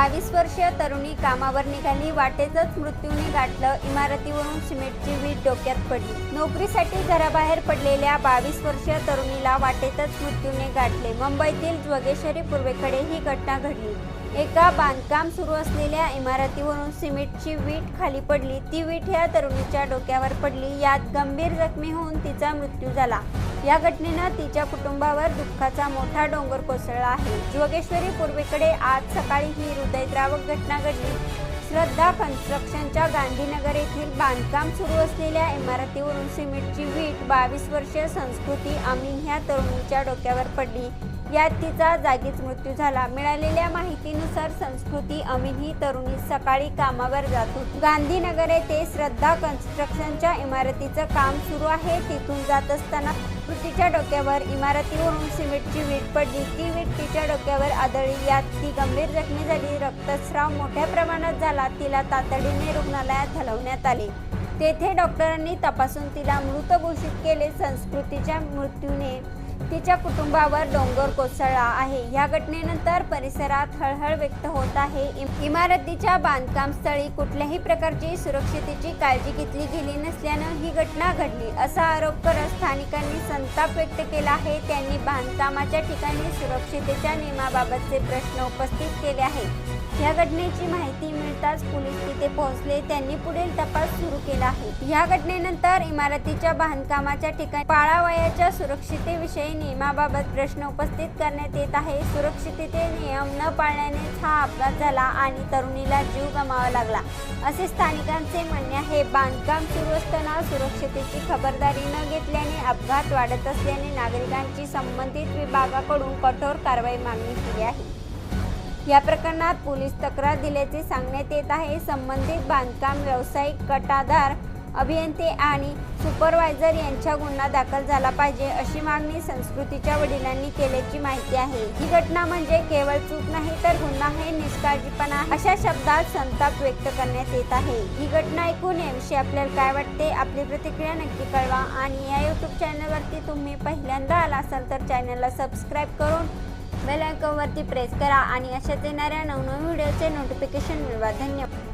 22 वर्षीय तरुणी कामावर निघाली, वाटेतच मृत्यूने गाठलं. इमारतीवरून सिमेंटची वीट डोक्यात पडली. नोकरीसाठी घराबाहेर पडलेल्या 22 वर्षीय तरुणीला वाटेतच मृत्यूने गाठले. मुंबईतील जोगेश्वरी पूर्वेकडे ही घटना घडली. एका बांधकाम सुरू असलेल्या इमारतीवरून सिमेंटची वीट खाली पडली. ती वीट या तरुणीच्या डोक्यावर पडली. यात गंभीर जखमी होऊन तिचा मृत्यू झाला. या घटनेनं तिच्या कुटुंबावर दुःखाचा मोठा डोंगर कोसळला आहे. जोगेश्वरी पूर्वेकडे आज सकाळी ही हृदयद्रावक घटना घडली. श्रद्धा कन्स्ट्रक्शनच्या गांधीनगर येथील बांधकाम सुरू असलेल्या इमारतीवरून सिमेंटची वीट 22 वर्षीय संस्कृती अमीन ह्या तरुणीच्या डोक्यावर पडली. यात तिचा जागीच मृत्यू झाला. मिळालेल्या माहितीनुसार संस्कृती अमीन ही तरुणी सकाळी कामावर जात होती. गांधीनगर येथे श्रद्धा कन्स्ट्रक्शनच्या इमारतीचं काम सुरू आहे. तिथून जात असताना स्मृतीच्या डोक्यावर इमारतीवरून सिमेंटची वीट पडली. ती वीट तिच्या डोक्यावर आदळली. यात ती गंभीर जखमी झाली. रक्तस्राव मोठ्या प्रमाणात झाला. तिला तातडीने रुग्णालयात हलवण्यात आले. तेथे डॉक्टरांनी तपासून तिला मृत घोषित केले. संस्कृतीच्या मृत्यूने तिच्या कुटुंबावर डोंगर कोसळला आहे. या घटनेनंतर परिसरात हळहळ व्यक्त होत आहे. इमारतीच्या बांधकाम स्थळी कुठल्याही प्रकारची सुरक्षितेची काळजी घेतली गेली नसल्यानं ही घटना घडली असा आरोप करत स्थानिकांनी संताप व्यक्त केला आहे. त्यांनी बांधकामाच्या ठिकाणी सुरक्षितेच्या नियमाबाबतचे प्रश्न उपस्थित केले आहेत. या घटनेची माहिती मिळताच पोलीस तिथे पोहोचले. त्यांनी पुढील तपास सुरू केला आहे. या घटनेनंतर इमारतीच्या बांधकामाच्या ठिकाणी पाळावयाच्या सुरक्षितेविषयी नियमाबाबत प्रश्न उपस्थित करण्यात येत आहे. सुरक्षितते नियम न पाळल्यानेच हा अपघात झाला आणि तरुणीला जीव गमावा लागला असे स्थानिकांचे म्हणणे आहे. बांधकाम सुरू असताना सुरक्षितेची खबरदारी न घेतल्याने अपघात वाढत असल्याने नागरिकांची संबंधित विभागाकडून कठोर कारवाई मागणी केली आहे. या प्रकरणात पोलीस तक्रार दिल्याचे सांगण्यात येत आहे. संबंधित बांधकाम व्यावसायिक, कटादार, अभियंते आणि सुपरवायझर यांचा गुन्हा दाखल झाला पाहिजे अशी मागणी संस्कृतीच्या वडिलांनी केल्याची माहिती आहे. ही घटना म्हणजे केवळ चूक नाही तर गुन्हा हे निष्काळजीपणा अशा शब्दात संताप व्यक्त करण्यात येत आहे. ही घटना ऐकून याविषयी आपल्याला काय वाटते? आपली प्रतिक्रिया नक्की कळवा आणि या YouTube चॅनलवरती तुम्ही पहिल्यांदा आला असाल तर चॅनलला सबस्क्राईब करून बेल आयकॉनवरती प्रेस करा आणि अशाच येणाऱ्या नवनवीन व्हिडिओचे नोटिफिकेशन मिळवा. धन्यवाद.